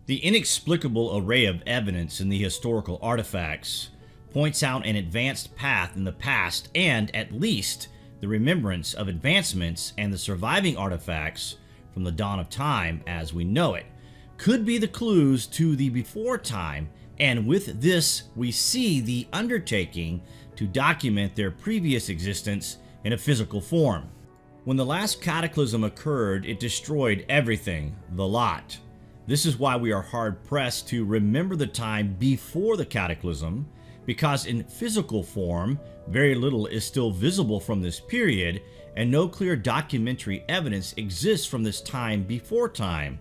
The inexplicable array of evidence in the historical artifacts points out an advanced path in the past and, at least, the remembrance of advancements and the surviving artifacts from the dawn of time as we know it could be the clues to the before time, and with this we see the undertaking to document their previous existence in a physical form. When the last cataclysm occurred, it destroyed everything, the lot. This is why we are hard-pressed to remember the time before the cataclysm, because in physical form, very little is still visible from this period, and no clear documentary evidence exists from this time before time.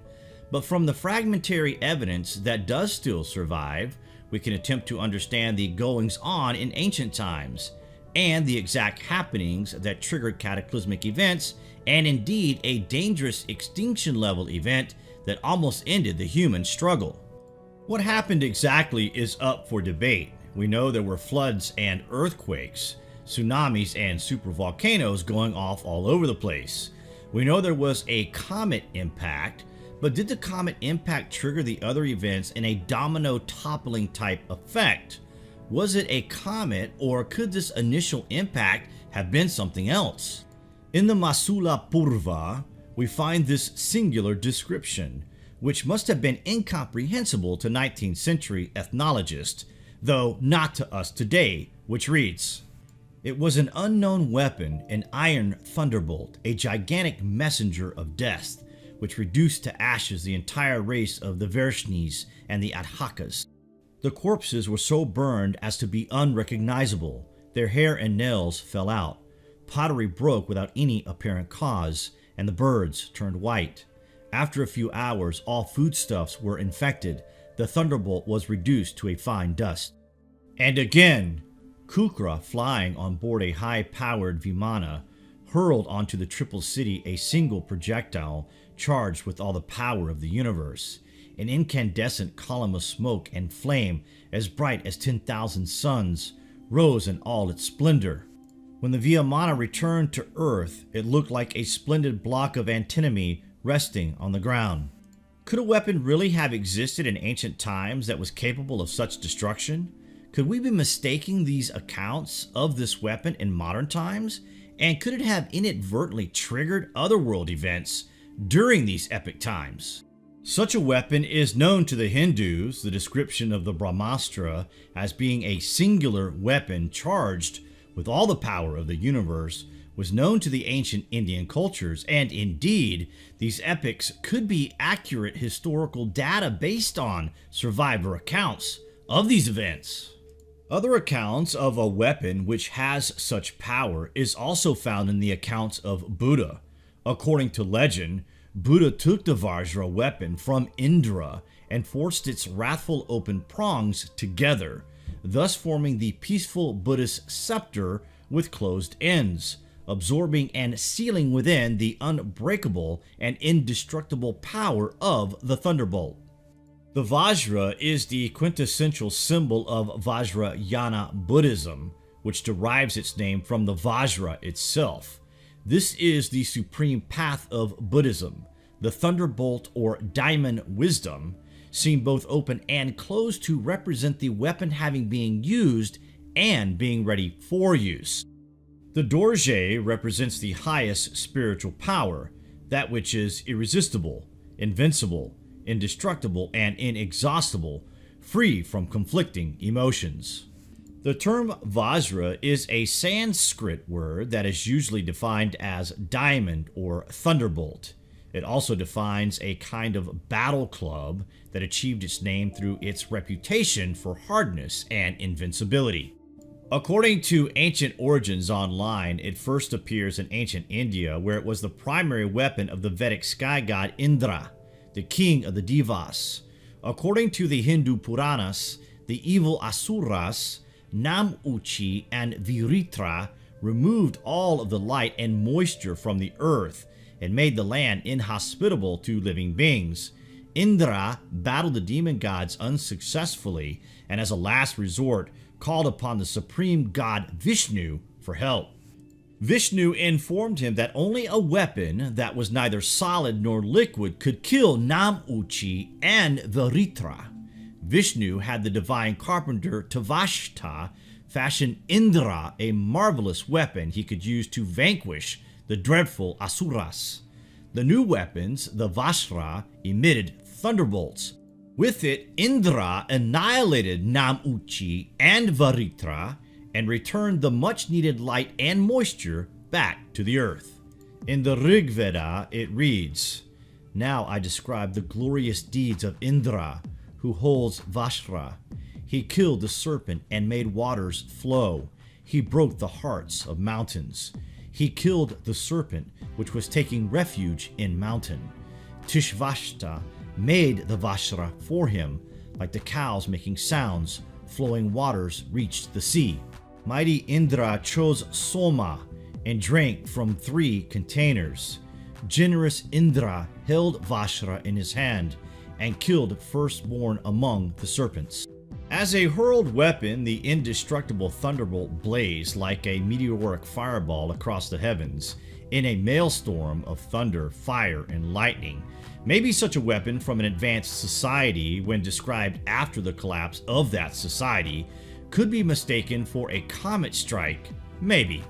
But from the fragmentary evidence that does still survive, we can attempt to understand the goings-on in ancient times, and the exact happenings that triggered cataclysmic events, and indeed a dangerous extinction-level event that almost ended the human struggle. What happened exactly is up for debate. We know there were floods and earthquakes, tsunamis and supervolcanoes going off all over the place. We know there was a comet impact, but did the comet impact trigger the other events in a domino toppling type effect? Was it a comet, or could this initial impact have been something else? In the Masula Purva, we find this singular description, which must have been incomprehensible to 19th century ethnologists, though not to us today, which reads, "It was an unknown weapon, an iron thunderbolt, a gigantic messenger of death, which reduced to ashes the entire race of the Vershnis and the Adhakas. The corpses were so burned as to be unrecognizable. Their hair and nails fell out. Pottery broke without any apparent cause, and the birds turned white. After a few hours, all foodstuffs were infected. The thunderbolt was reduced to a fine dust." And again, Kukra, flying on board a high-powered Vimana, hurled onto the triple city a single projectile charged with all the power of the universe. An incandescent column of smoke and flame as bright as 10,000 suns rose in all its splendor. When the Vimana returned to Earth, it looked like a splendid block of antimony resting on the ground. Could a weapon really have existed in ancient times that was capable of such destruction? Could we be mistaking these accounts of this weapon in modern times? And could it have inadvertently triggered otherworld events during these epic times? Such a weapon is known to the Hindus, the description of the Brahmastra as being a singular weapon charged with all the power of the universe was known to the ancient Indian cultures, and indeed, these epics could be accurate historical data based on survivor accounts of these events. Other accounts of a weapon which has such power is also found in the accounts of Buddha. According to legend, Buddha took the Vajra weapon from Indra and forced its wrathful open prongs together, thus forming the peaceful Buddhist scepter with closed ends, absorbing and sealing within the unbreakable and indestructible power of the Thunderbolt. The Vajra is the quintessential symbol of Vajrayana Buddhism, which derives its name from the Vajra itself. This is the supreme path of Buddhism, the Thunderbolt or Diamond Wisdom, seen both open and closed to represent the weapon having been used and being ready for use. The Dorje represents the highest spiritual power, that which is irresistible, invincible, indestructible, and inexhaustible, free from conflicting emotions. The term Vajra is a Sanskrit word that is usually defined as diamond or thunderbolt. It also defines a kind of battle club that achieved its name through its reputation for hardness and invincibility. According to Ancient Origins Online, it first appears in ancient India, where it was the primary weapon of the Vedic sky god Indra, the king of the Devas. According to the Hindu Puranas, the evil Asuras, Namuchi and Viritra, removed all of the light and moisture from the earth and made the land inhospitable to living beings. Indra battled the demon gods unsuccessfully, and as a last resort, called upon the supreme god Vishnu for help. Vishnu informed him that only a weapon that was neither solid nor liquid could kill NAMAH and Vajra. Vishnu had the divine carpenter Tvashta fashion Indra a marvelous weapon he could use to vanquish the dreadful Asuras. The new weapons, the Vajra, emitted thunderbolts. With it, Indra annihilated NAMAH and Vajra and returned the much-needed light and moisture back to the earth. In the Rig Veda, it reads, "Now I describe the glorious deeds of Indra, who holds Vajra. He killed the serpent and made waters flow. He broke the hearts of mountains. He killed the serpent, which was taking refuge in mountain. Tishvashta made the Vajra for him, like the cows making sounds. Flowing waters reached the sea. Mighty Indra chose Soma and drank from 3 containers. Generous Indra held Vajra in his hand and killed firstborn among the serpents." As a hurled weapon, the indestructible Thunderbolt blazed like a meteoric fireball across the heavens in a maelstrom of thunder, fire, and lightning. Maybe such a weapon from an advanced society, when described after the collapse of that society, could be mistaken for a comet strike. Maybe.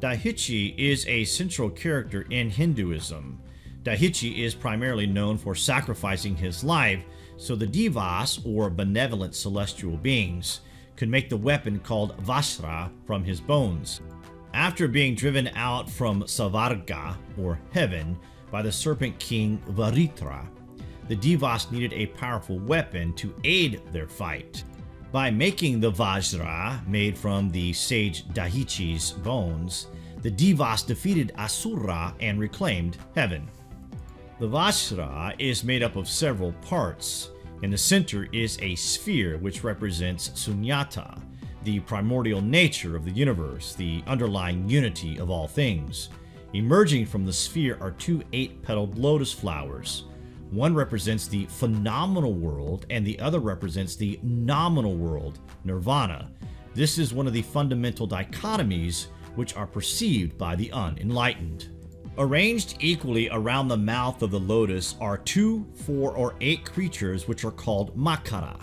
Daiichi is a central character in Hinduism. Daiichi is primarily known for sacrificing his life so the Devas, or benevolent celestial beings, could make the weapon called Vajra from his bones. After being driven out from Svarga, or heaven, by the serpent king Vajra, the Devas needed a powerful weapon to aid their fight. By making the Vajra, made from the sage Daiichi's bones, the Devas defeated Asura and reclaimed heaven. The Vajra is made up of several parts. In the center is a sphere which represents Sunyata, the primordial nature of the universe, the underlying unity of all things. Emerging from the sphere are 2 8-petaled lotus flowers. One represents the phenomenal world and the other represents the nominal world, nirvana. This is one of the fundamental dichotomies which are perceived by the unenlightened. Arranged equally around the mouth of the lotus are 2, 4, or 8 creatures which are called Makara.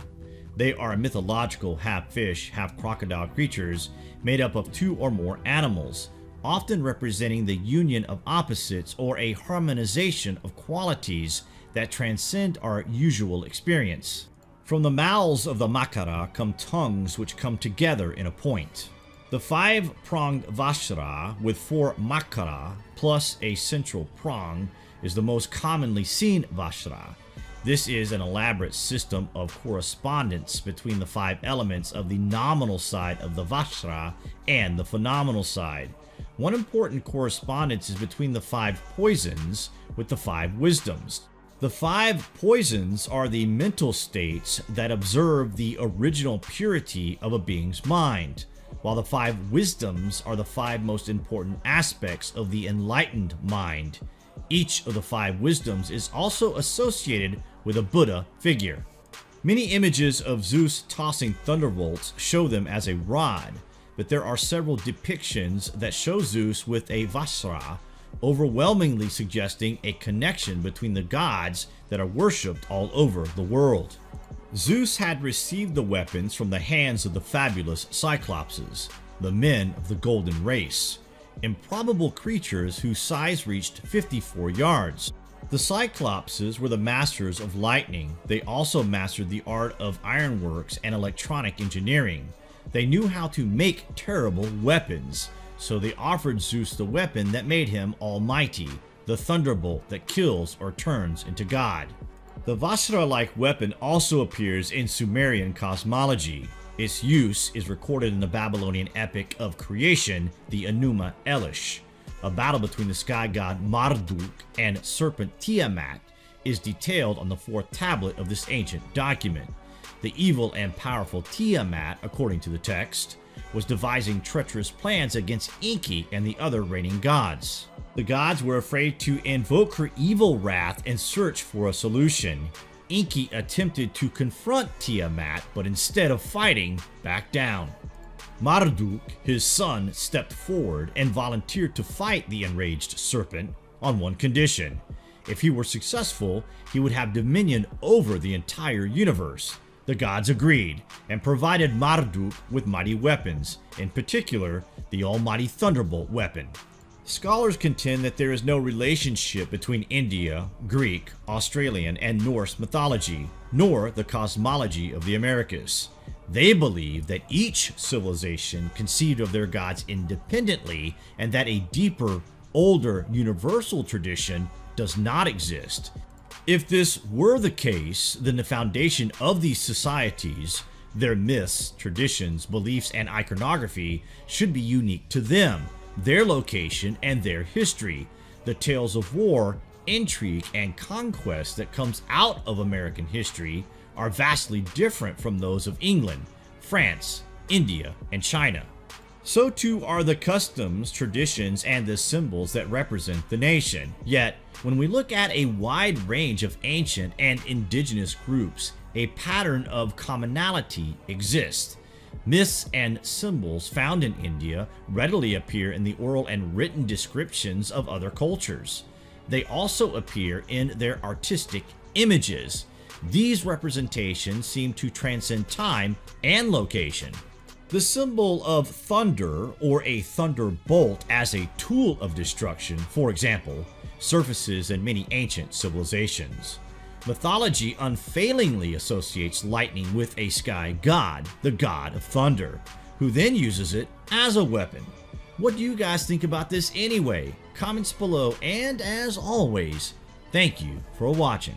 They are mythological half-fish, half-crocodile creatures made up of 2 or more animals, often representing the union of opposites or a harmonization of qualities that transcend our usual experience. From the mouths of the Makara come tongues which come together in a point. The 5-pronged Vajra with 4 Makara plus a central prong is the most commonly seen Vajra. This is an elaborate system of correspondence between the 5 elements of the nominal side of the Vajra and the phenomenal side. One important correspondence is between the 5 poisons with the 5 wisdoms. The 5 poisons are the mental states that observe the original purity of a being's mind, while the 5 wisdoms are the 5 most important aspects of the enlightened mind. Each of the 5 wisdoms is also associated with a Buddha figure. Many images of Zeus tossing thunderbolts show them as a rod, but there are several depictions that show Zeus with a Vajra, overwhelmingly suggesting a connection between the gods that are worshipped all over the world. Zeus had received the weapons from the hands of the fabulous Cyclopses, the men of the golden race, improbable creatures whose size reached 54 yards. The Cyclopses were the masters of lightning. They also mastered the art of ironworks and electronic engineering. They knew how to make terrible weapons, so they offered Zeus the weapon that made him almighty, the Thunderbolt that kills or turns into God. The Vajra-like weapon also appears in Sumerian cosmology. Its use is recorded in the Babylonian epic of creation, the Enuma Elish. A battle between the sky god Marduk and serpent Tiamat is detailed on the 4th tablet of this ancient document. The evil and powerful Tiamat, according to the text, was devising treacherous plans against Enki and the other reigning gods. The gods were afraid to invoke her evil wrath and search for a solution. Enki attempted to confront Tiamat, but instead of fighting, backed down. Marduk, his son, stepped forward and volunteered to fight the enraged serpent on one condition. If he were successful, he would have dominion over the entire universe. The gods agreed and provided Marduk with mighty weapons, in particular the almighty Thunderbolt weapon. Scholars contend that there is no relationship between India, Greek, Australian, and Norse mythology, nor the cosmology of the Americas. They believe that each civilization conceived of their gods independently and that a deeper, older, universal tradition does not exist. If this were the case, then the foundation of these societies, their myths, traditions, beliefs, and iconography should be unique to them, their location, and their history. The tales of war, intrigue, and conquest that comes out of American history are vastly different from those of England, France, India, and China. So too are the customs, traditions, and the symbols that represent the nation. Yet, when we look at a wide range of ancient and indigenous groups, a pattern of commonality exists. Myths and symbols found in India readily appear in the oral and written descriptions of other cultures. They also appear in their artistic images. These representations seem to transcend time and location. The symbol of thunder, or a thunderbolt as a tool of destruction, for example, surfaces in many ancient civilizations. Mythology unfailingly associates lightning with a sky god, the god of thunder, who then uses it as a weapon. What do you guys think about this anyway? Comments below, and as always, thank you for watching.